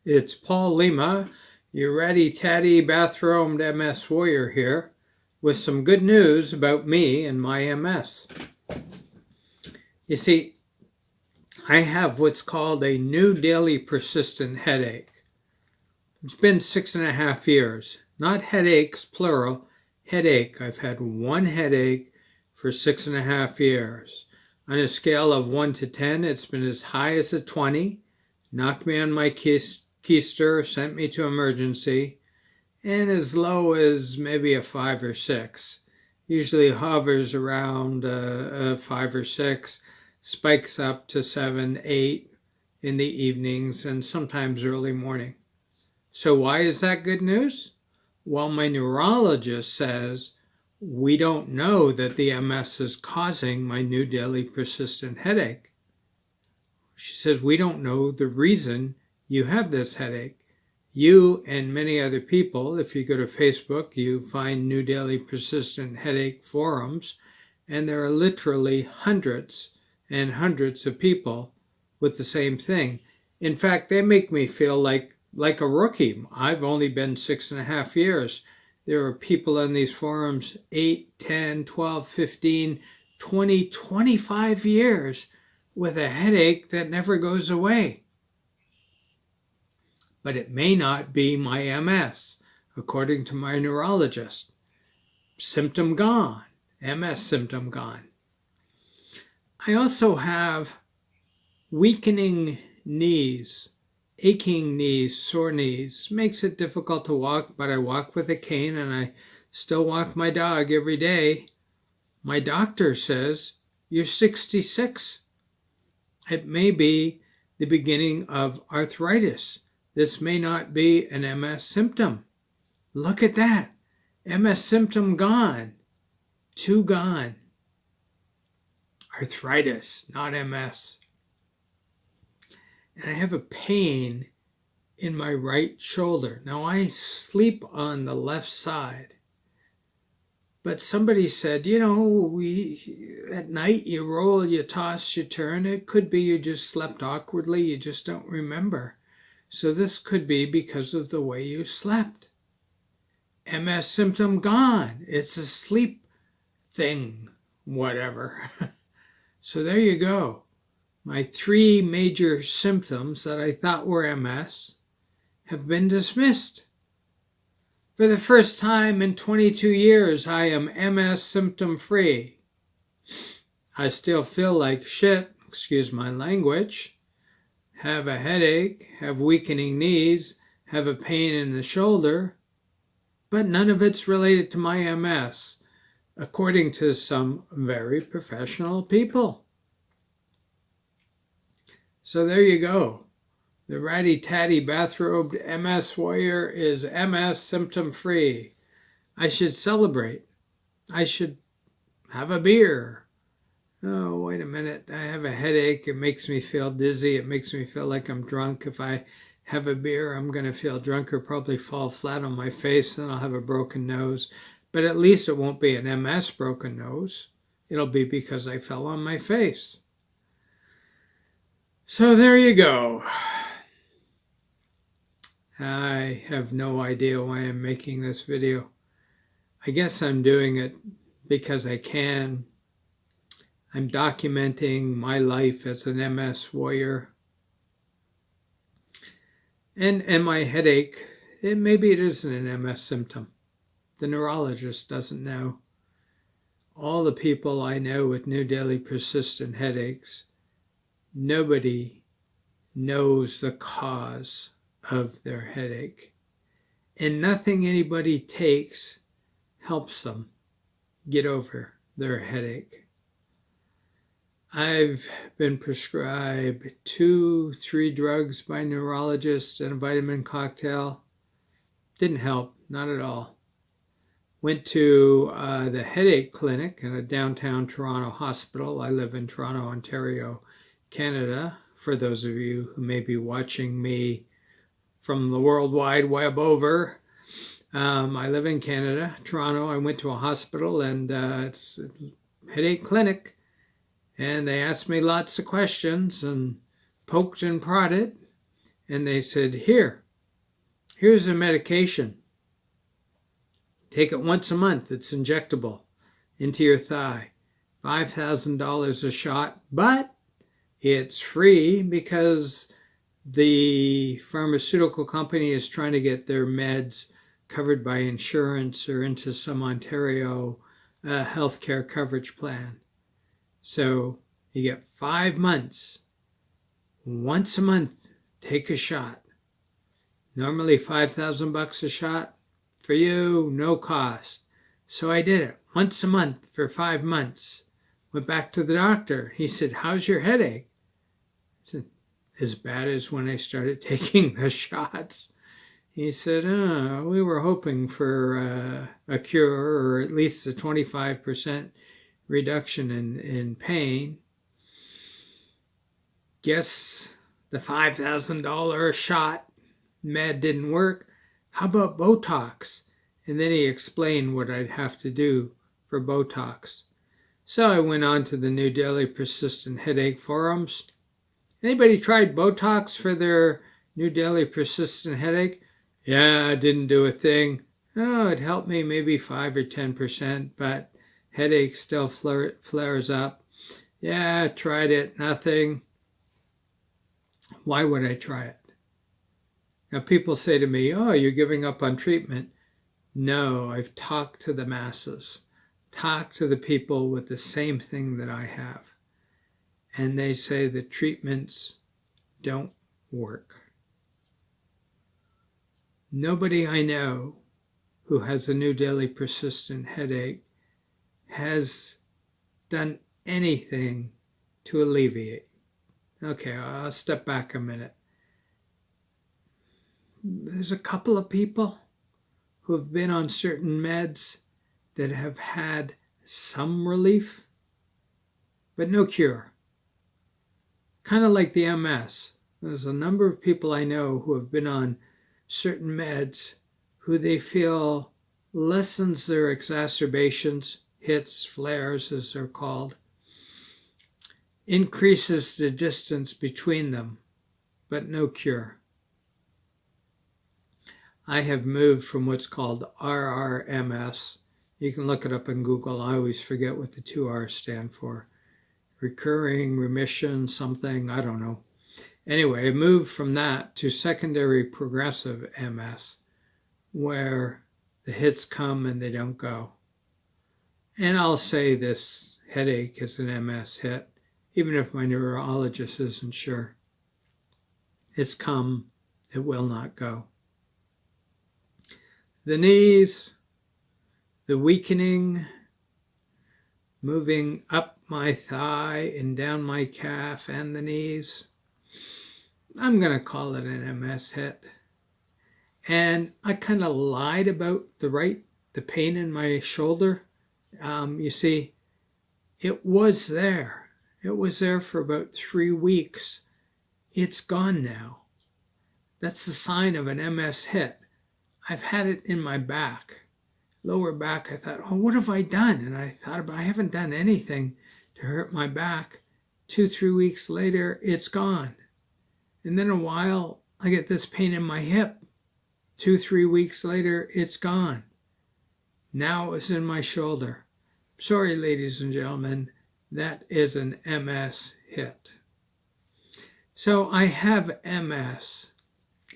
It's Paul Lima, your ratty-tatty bathroomed MS warrior here, with some good news about me and my MS. You see, I have what's called a new daily persistent headache. It's been 6.5 years. Not headaches, plural, headache. I've had one headache for 6.5 years. On a scale of 1 to 10, it's been as high as a 20, knocked me on my keister, sent me to emergency, and as low as maybe a 5 or 6. Usually hovers around 5 or 6, spikes up to 7, 8 in the evenings, and sometimes early morning. So why is that good news? Well, my neurologist says we don't know that the MS is causing my new daily persistent headache. She says we don't know the reason you have this headache. You and many other people, if you go to Facebook, you find new daily persistent headache forums, and there are literally hundreds and hundreds of people with the same thing. In fact, they make me feel like a rookie. I've only been 6.5 years. There are people in these forums 8, 10, 12, 15, 20, 25 years with a headache that never goes away. But it may not be my MS, according to my neurologist. Symptom gone. MS symptom gone. I also have weakening knees, aching knees, sore knees. Makes it difficult to walk, but I walk with a cane and I still walk my dog every day. My doctor says, you're 66. It may be the beginning of arthritis. This may not be an MS symptom. Look at that. MS symptom gone. 2 gone. Arthritis, not MS. And I have a pain in my right shoulder. Now I sleep on the left side. But somebody said, at night you roll, you toss, you turn. It could be you just slept awkwardly, you just don't remember. So this could be because of the way you slept. MS symptom gone. It's a sleep thing, whatever. So there you go. My 3 major symptoms that I thought were MS have been dismissed. For the first time in 22 years, I am MS symptom free. I still feel like shit, excuse my language, have a headache, have weakening knees, have a pain in the shoulder, but none of it's related to my MS, according to some very professional people. So there you go. The ratty-tatty bathrobed MS warrior is MS symptom free. I should celebrate. I should have a beer. Oh, wait a minute. I have a headache. It makes me feel dizzy. It makes me feel like I'm drunk. If I have a beer, I'm going to feel drunk or probably fall flat on my face and I'll have a broken nose. But at least it won't be an MS broken nose. It'll be because I fell on my face. So there you go. I have no idea why I'm making this video. I guess I'm doing it because I can. I'm documenting my life as an MS warrior. And my headache, maybe it isn't an MS symptom. The neurologist doesn't know. All the people I know with new daily persistent headaches, nobody knows the cause of their headache. And nothing anybody takes helps them get over their headache. I've been prescribed 2-3 drugs by neurologists and a vitamin cocktail. Didn't help, not at all. Went to the headache clinic in a downtown Toronto hospital. I live in Toronto, Ontario, Canada. For those of you who may be watching me from the World Wide Web over, I live in Canada, Toronto. I went to a hospital and it's a headache clinic. And they asked me lots of questions and poked and prodded. and they said, here's a medication. Take it once a month. It's injectable into your thigh. $5,000 a shot, but it's free because the pharmaceutical company is trying to get their meds covered by insurance or into some Ontario healthcare coverage plan. So you get 5 months. Once a month, take a shot. Normally $5,000 a shot. For you, no cost. So I did it once a month for 5 months. Went back to the doctor. He said, how's your headache? I said, as bad as when I started taking the shots. He said, we were hoping for a cure or at least a 25% reduction in pain. Guess the $5,000 shot med didn't work. How about Botox? And then he explained what I'd have to do for Botox. So I went on to the New Delhi Persistent Headache forums. Anybody tried Botox for their New Delhi Persistent Headache? Yeah, didn't do a thing. Oh, it helped me maybe 5 or 10%, but headache still flares up. Yeah, tried it, nothing. Why would I try it? Now people say to me, oh, you're giving up on treatment. No, I've talked to the masses, talked to the people with the same thing that I have. And they say the treatments don't work. Nobody I know who has a New Delhi persistent headache has done anything to alleviate. Okay, I'll step back a minute. There's a couple of people who have been on certain meds that have had some relief, but no cure. Kind of like the MS. There's a number of people I know who have been on certain meds who they feel lessens their exacerbations, hits, flares as they're called, increases the distance between them, but no cure. I have moved from what's called RRMS. You can look it up in Google. I always forget what the 2 R's stand for. Recurring, remission, something, I don't know. Anyway, I moved from that to secondary progressive MS, where the hits come and they don't go. And I'll say this headache is an MS hit, even if my neurologist isn't sure. It's come, it will not go. The knees, the weakening, moving up my thigh and down my calf and the knees. I'm going to call it an MS hit. And I kind of lied about the pain in my shoulder. You see, it was there. It was there for about 3 weeks. It's gone now. That's the sign of an MS hit. I've had it in my back, lower back. I thought, oh, what have I done? And I thought about, I haven't done anything to hurt my back. 2-3 weeks later, it's gone. And then a while, I get this pain in my hip. 2-3 weeks later, it's gone. Now it's in my shoulder. Sorry, ladies and gentlemen, that is an MS hit. So I have MS.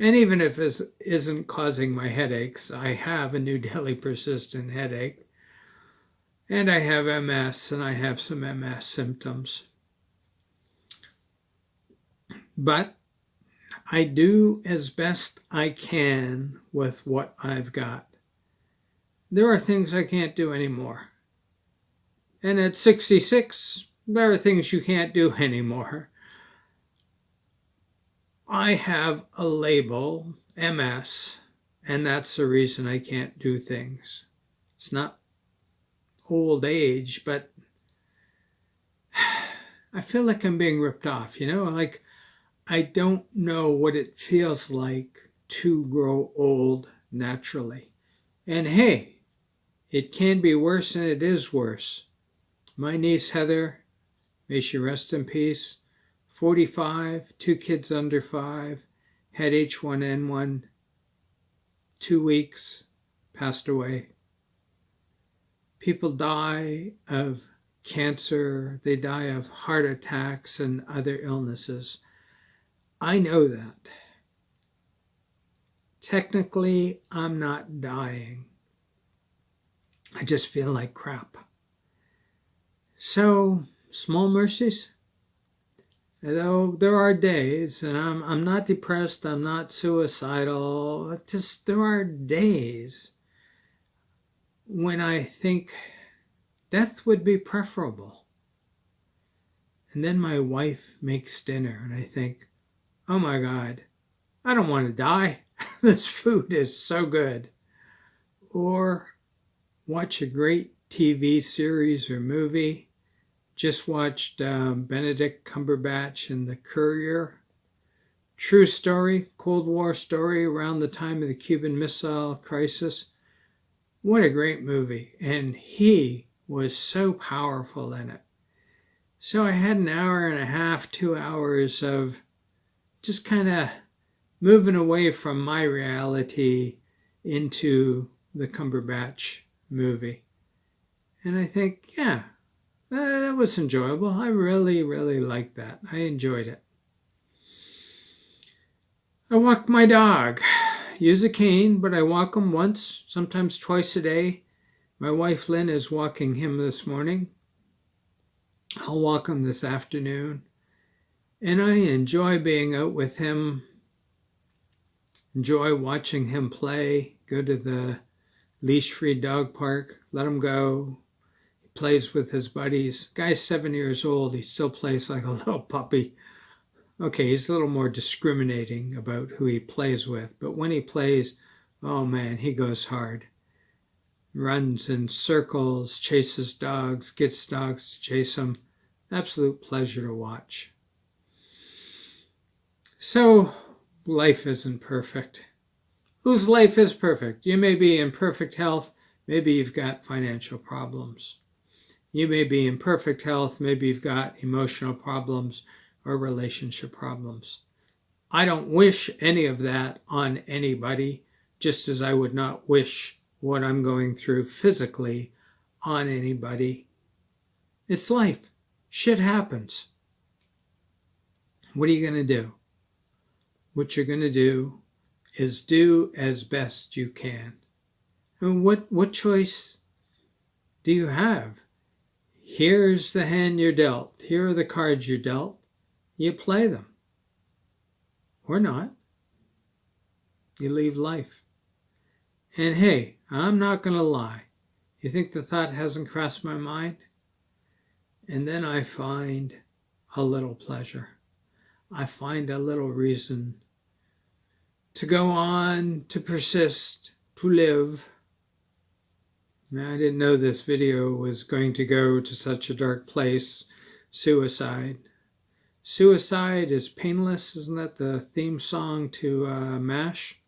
And even if it isn't causing my headaches, I have a New Delhi persistent headache. And I have MS, and I have some MS symptoms. But I do as best I can with what I've got. There are things I can't do anymore. And at 66, there are things you can't do anymore. I have a label, MS, and that's the reason I can't do things. It's not old age, but I feel like I'm being ripped off, like I don't know what it feels like to grow old naturally. And hey, it can be worse and it is worse. My niece Heather, may she rest in peace, 45, 2 kids under 5, had H1N1, 2 weeks, passed away. People die of cancer, they die of heart attacks and other illnesses. I know that. Technically, I'm not dying. I just feel like crap. So, small mercies. Though there are days, and I'm not depressed, I'm not suicidal, just there are days when I think death would be preferable. And then my wife makes dinner and I think, oh my God, I don't want to die. This food is so good. Or watch a great TV series or movie. Just watched Benedict Cumberbatch in The Courier. True story, Cold War story around the time of the Cuban Missile Crisis. What a great movie. And he was so powerful in it. So I had an hour and a half, 2 hours of just kind of moving away from my reality into the Cumberbatch movie. And I think, yeah, that was enjoyable. I really, really liked that. I enjoyed it. I walk my dog. Use a cane, but I walk him once, sometimes twice a day. My wife Lynn is walking him this morning. I'll walk him this afternoon. And I enjoy being out with him. Enjoy watching him play. Go to the leash-free dog park. Let him go. Plays with his buddies. Guy's 7 years old. He still plays like a little puppy. Okay, he's a little more discriminating about who he plays with. But when he plays, oh man, he goes hard. Runs in circles, chases dogs, gets dogs to chase him. Absolute pleasure to watch. So, life isn't perfect. Whose life is perfect? You may be in perfect health. Maybe you've got financial problems. You may be in perfect health, maybe you've got emotional problems or relationship problems. I don't wish any of that on anybody, just as I would not wish what I'm going through physically on anybody. It's life. Shit happens. What are you going to do? What you're going to do is do as best you can. And what choice do you have? Here's the hand you're dealt. Here are the cards you're dealt. You play them. Or not. You leave life. And hey, I'm not going to lie. You think the thought hasn't crossed my mind? And then I find a little pleasure. I find a little reason to go on, to persist, to live. Now, I didn't know this video was going to go to such a dark place. Suicide. Suicide is painless. Isn't that the theme song to MASH?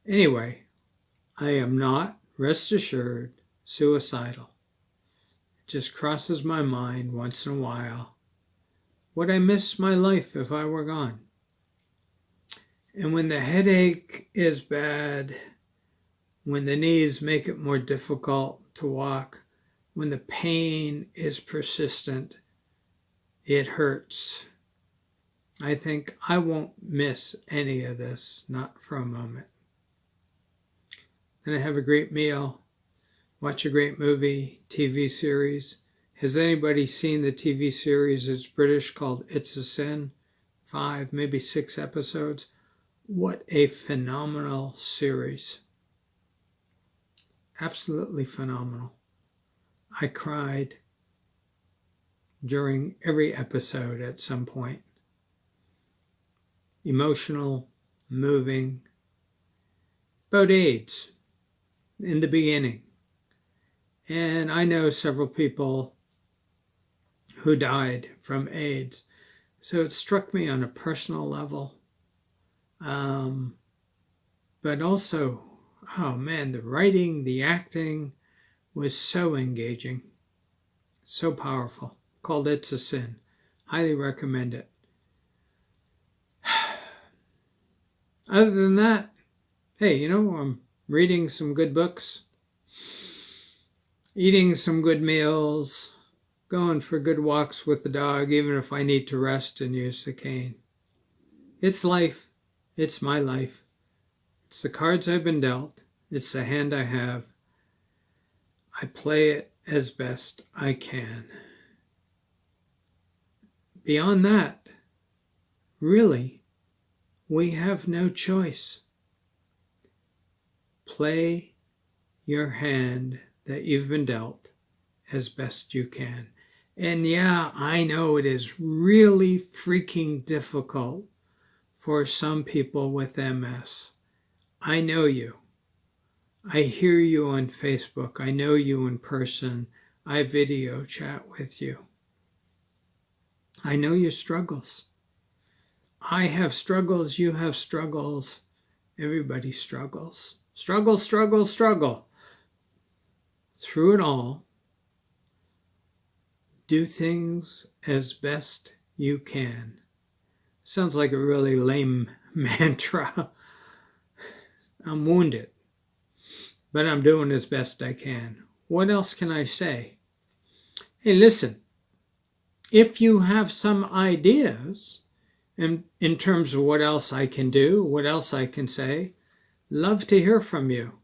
Anyway, I am not, rest assured, suicidal. It just crosses my mind once in a while. Would I miss my life if I were gone? And when the headache is bad, when the knees make it more difficult to walk, when the pain is persistent, it hurts. I think I won't miss any of this, not for a moment. Then I have a great meal, watch a great movie, TV series. Has anybody seen the TV series? It's British, called It's a Sin. 5, maybe 6 episodes. What a phenomenal series. Absolutely phenomenal. I cried during every episode at some point. Emotional, moving. About AIDS in the beginning. And I know several people who died from AIDS. So it struck me on a personal level. But also, oh man, the writing, the acting was so engaging, so powerful. Called It's a Sin. Highly recommend it. Other than that, hey, I'm reading some good books, eating some good meals, going for good walks with the dog, even if I need to rest and use the cane. It's life. It's my life. It's the cards I've been dealt. It's the hand I have. I play it as best I can. Beyond that, really, we have no choice. Play your hand that you've been dealt as best you can. And yeah, I know it is really freaking difficult for some people with MS. I know you. I hear you on Facebook. I know you in person. I video chat with you. I know your struggles. I have struggles. You have struggles. Everybody struggles. Struggle, struggle, struggle. Through it all, do things as best you can. Sounds like a really lame mantra. I'm wounded, but I'm doing as best I can. What else can I say? Hey, listen, if you have some ideas in terms of what else I can do, what else I can say, love to hear from you.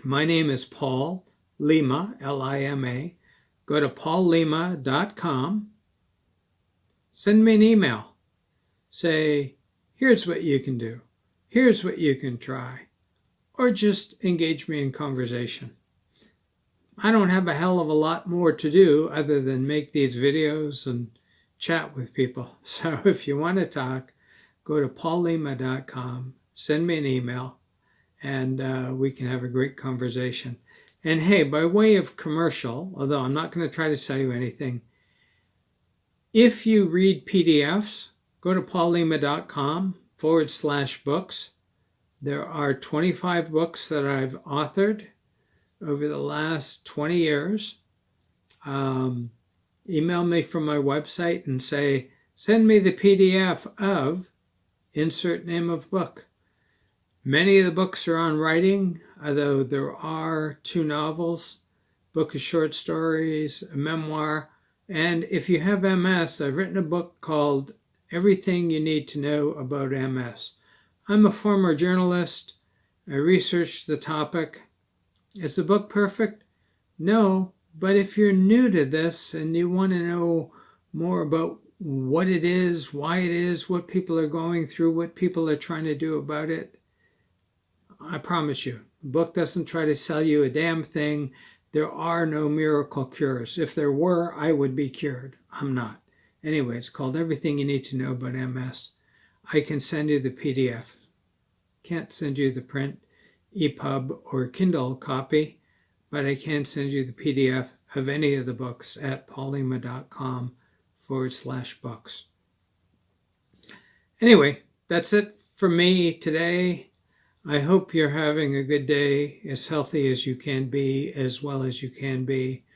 My name is Paul Lima, Lima. Go to paullima.com. Send me an email. Say, here's what you can do. Here's what you can try. Or just engage me in conversation. I don't have a hell of a lot more to do other than make these videos and chat with people. So if you want to talk, go to paullima.com, send me an email, and we can have a great conversation. And hey, by way of commercial, although I'm not going to try to sell you anything, if you read PDFs, go to paullima.com/books. There are 25 books that I've authored over the last 20 years. Email me from my website and say, send me the PDF of insert name of book. Many of the books are on writing, although there are 2 novels, book of short stories, a memoir, and if you have MS, I've written a book called Everything You Need to Know About MS. I'm a former journalist. I researched the topic. Is the book perfect? No, but if you're new to this and you want to know more about what it is, why it is, what people are going through, what people are trying to do about it, I promise you, the book doesn't try to sell you a damn thing. There are no miracle cures. If there were, I would be cured. I'm not. Anyway, it's called Everything You Need to Know About MS. I can send you the PDF. Can't send you the print, EPUB, or Kindle copy, but I can send you the PDF of any of the books at paullima.com/books. Anyway, that's it for me today. I hope you're having a good day, as healthy as you can be, as well as you can be,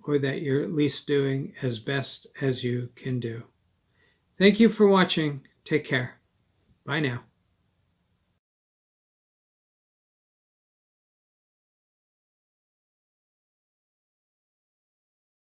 or that you're at least doing as best as you can do. Thank you for watching. Take care. Bye now.